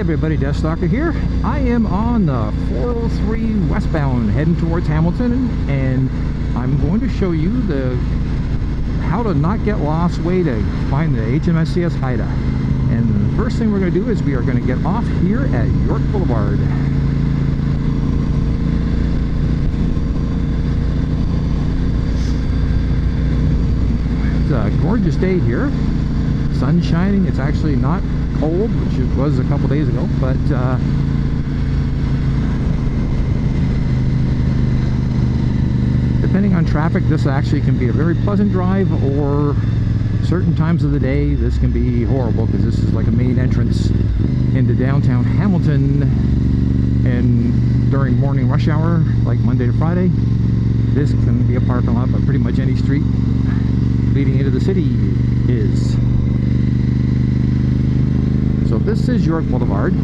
everybody, DeathsStalker here. I am on the 403 westbound heading towards Hamilton, and I'm going to show you the how to not get lost way to find the HMCS Haida. And the first thing we're going to do is we are going to get off here at York Boulevard. It's a gorgeous day here. Sun shining. It's actually not cold, which it was a couple days ago, but depending on traffic, this actually can be a very pleasant drive, or certain times of the day this can be horrible, because this is like a main entrance into downtown Hamilton, and during morning rush hour, like Monday to Friday, this can be a parking lot, but pretty much any street leading into the city is. So this is York Boulevard.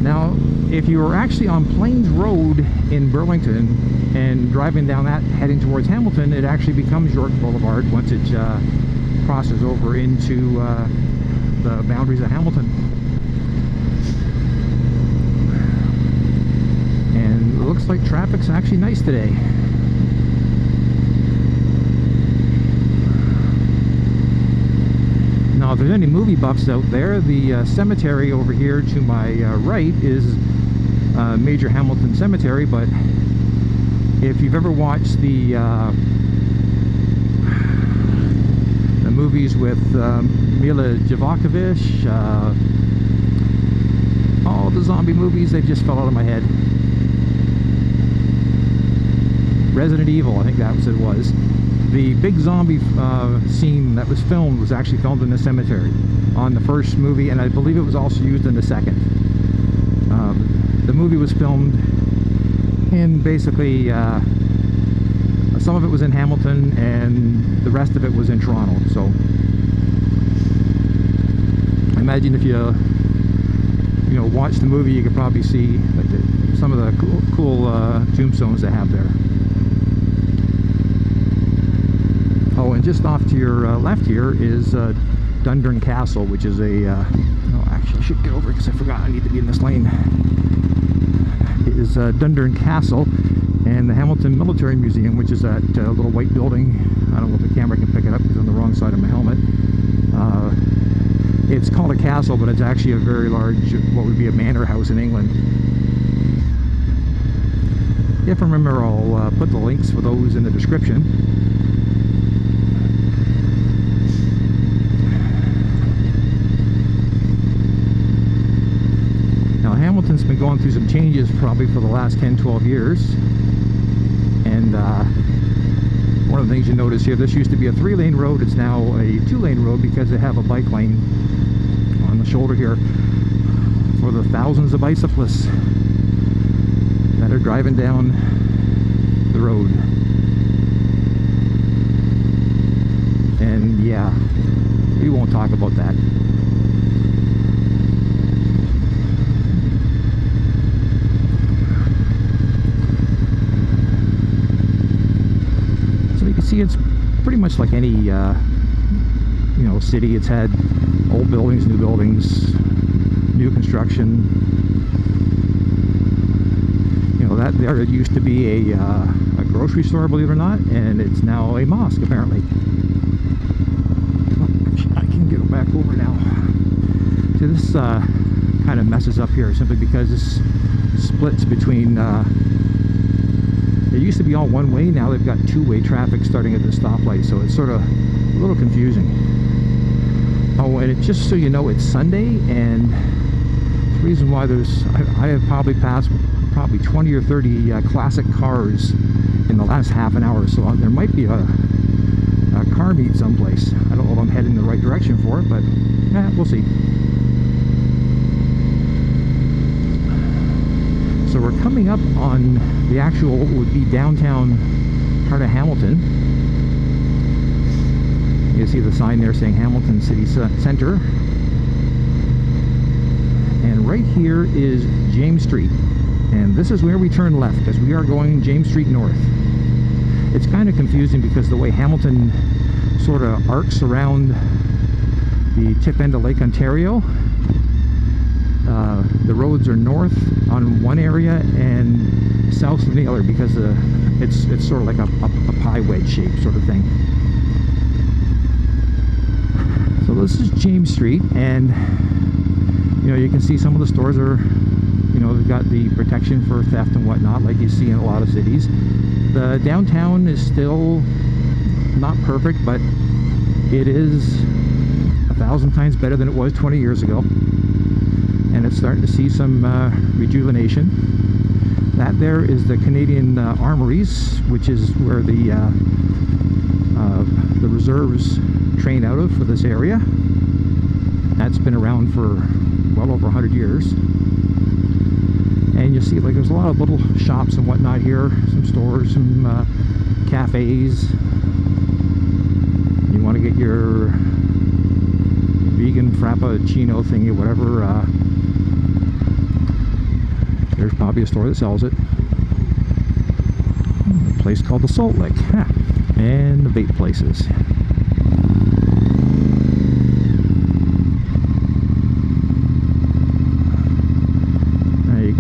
Now, if you were actually on Plains Road in Burlington and driving down that heading towards Hamilton, it actually becomes York Boulevard once it crosses over into the boundaries of Hamilton. And it looks like traffic's actually nice today. Now, if there's any movie buffs out there, the cemetery over here to my right is Major Hamilton Cemetery, but if you've ever watched the movies with Mila Jovovich, all the zombie movies, they just fell out of my head. Resident Evil, I think that was it was. The big zombie scene that was filmed was actually filmed in the cemetery on the first movie, and I believe it was also used in the second. The movie was filmed in basically, some of it was in Hamilton and the rest of it was in Toronto. So imagine if you watch the movie, you could probably see like some of the cool tombstones they have there. Oh, and just off to your left here is Dundurn Castle, which is a no, actually I should get over because I forgot I need to be in this lane. It is Dundurn Castle and the Hamilton Military Museum, which is that little white building. I don't know if the camera can pick it up because it's on the wrong side of my helmet. It's called a castle, but it's actually a very large, what would be a manor house in England. If I remember, I'll put the links for those in the description. Hamilton's been going through some changes probably for the last 10-12 years, and one of the things you notice here, this used to be a 3-lane road, it's now a 2-lane road because they have a bike lane on the shoulder here for the thousands of bicyclists that are driving down the road. And yeah, we won't talk about that. See, it's pretty much like any city. It's had old buildings, new buildings, new construction. That there used to be a grocery store, believe it or not, and it's now a mosque apparently. I can get back over now. See, this kind of messes up here simply because this splits between it used to be all one way, now they've got two-way traffic starting at the stoplight, so it's sort of a little confusing. Oh, and it, just so you know, it's Sunday, and the reason why I have probably passed 20 or 30 classic cars in the last half an hour, so there might be a car meet someplace. I don't know if I'm heading the right direction for it, but we'll see. So we're coming up on the actual, what would be downtown part of Hamilton. You see the sign there saying Hamilton City Center. And right here is James Street. And this is where we turn left, because we are going James Street North. It's kind of confusing because the way Hamilton sort of arcs around the tip end of Lake Ontario, The roads are north on one area and south on the other, because it's sort of like a pie wedge shape sort of thing. So this is James Street, and you know, you can see some of the stores are, you know, they've got the protection for theft and whatnot, like you see in a lot of cities. The downtown is still not perfect, but it is 1,000 times better than it was 20 years ago, and it's starting to see some rejuvenation. That there is the Canadian Armories, which is where the reserves train out of for this area. That's been around for well over 100 years. And you see, like, there's a lot of little shops and whatnot here, some stores, some cafes. You want to get your vegan frappuccino thingy, whatever, there's probably a store that sells it. A place called the Salt Lick. Huh. And the vape places. I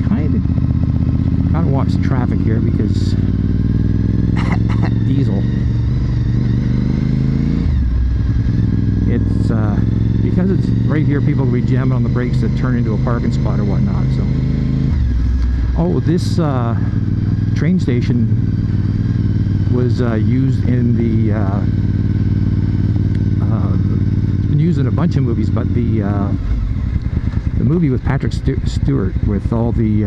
kind of gotta watch the traffic here, because diesel. It's because it's right here, people will be jamming on the brakes that turn into a parking spot or whatnot. So, oh, this train station was used in the been used in a bunch of movies, but the movie with Patrick Stewart with all the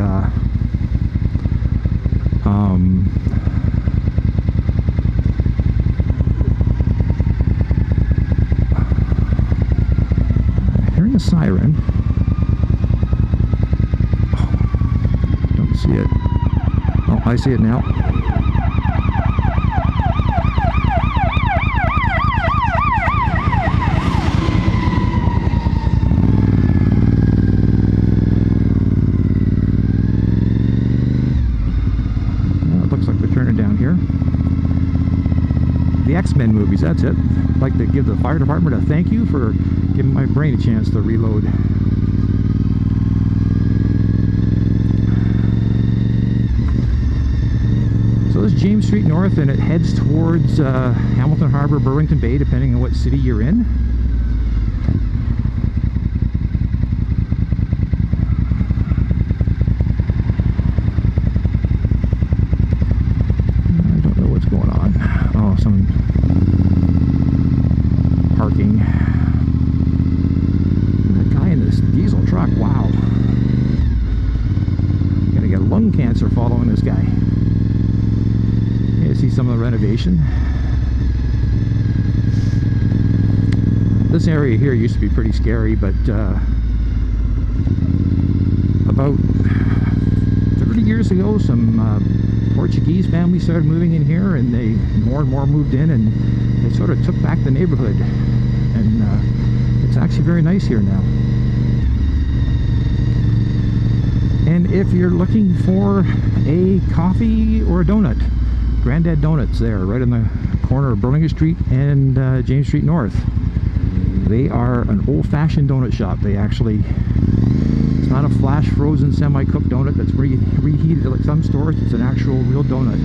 hearing a siren. Oh, don't see it. Oh, I see it now. X-Men movies, that's it. I'd like to give the fire department a thank you for giving my brain a chance to reload. So this is James Street North, and it heads towards Hamilton Harbour, Burlington Bay, depending on what city you're in. I don't know what's going on. Oh, some parking. That guy in this diesel truck, wow. Gonna get lung cancer following this guy. You see some of the renovation. This area here used to be pretty scary, but about 30 years ago, some Portuguese families started moving in here, and they more and more moved in, and they sort of took back the neighborhood, and it's actually very nice here now. And if you're looking for a coffee or a donut, Grandad Donuts there, right in the corner of Burlington Street and James Street North. They are an old-fashioned donut shop. They actually, it's not a flash frozen semi-cooked donut that's reheated like some stores. It's an actual real donut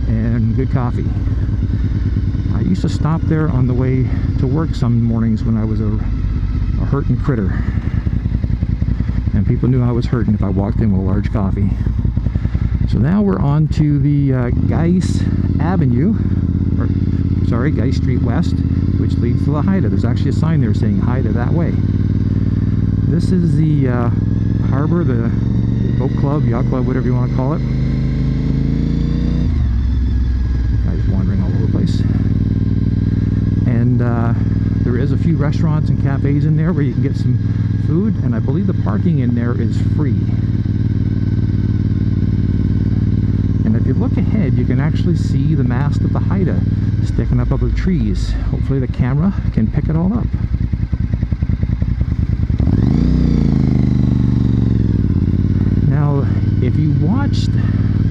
and good coffee. I used to stop there on the way to work some mornings when I was a hurting critter, and people knew I was hurting if I walked in with a large coffee. So now we're on to the Geiss Avenue, or sorry, Geiss Street West, which leads to the Haida. There's actually a sign there saying Haida that way. This is the Harbour, the boat club, yacht club, whatever you want to call it. Guys wandering all over the place. And there is a few restaurants and cafes in there where you can get some food, and I believe the parking in there is free. And if you look ahead, you can actually see the mast of the Haida sticking up the trees. Hopefully the camera can pick it all up. Now, if you watched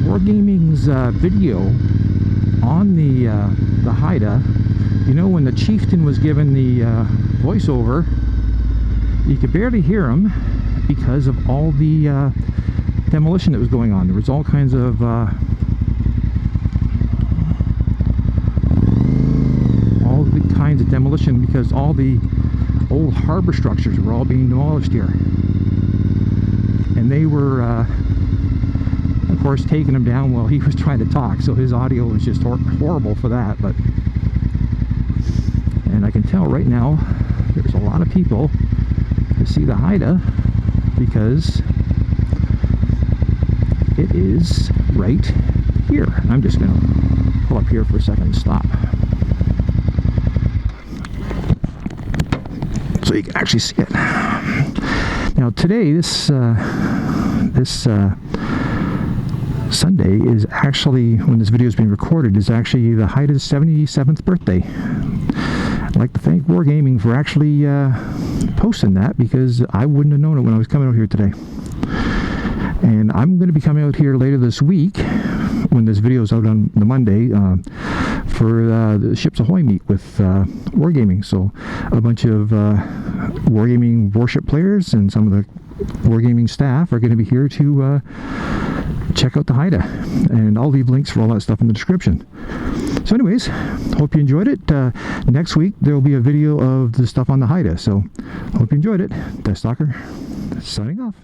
Wargaming's video on the Haida, you know when the chieftain was given the voiceover, you could barely hear him, because of all the demolition that was going on. There was all kinds of demolition because all the old harbor structures were all being demolished here, and they were of course taking him down while he was trying to talk, so his audio was just horrible for that. But and I can tell right now there's a lot of people to see the Haida because it is right here. I'm just gonna pull up here for a second and stop so you can actually see it. Now today, this Sunday is actually, when this video is being recorded, is actually the Haida's 77th birthday. I'd like to thank Wargaming for actually posting that, because I wouldn't have known it when I was coming out here today. And I'm going to be coming out here later this week, when this video is out on the Monday, for the Ships Ahoy meet with Wargaming. So a bunch of Wargaming warship players and some of the Wargaming staff are going to be here to check out the Haida, and I'll leave links for all that stuff in the description. So anyways, hope you enjoyed it. Next week there will be a video of the stuff on the Haida, so hope you enjoyed it. DeathsStalker signing off.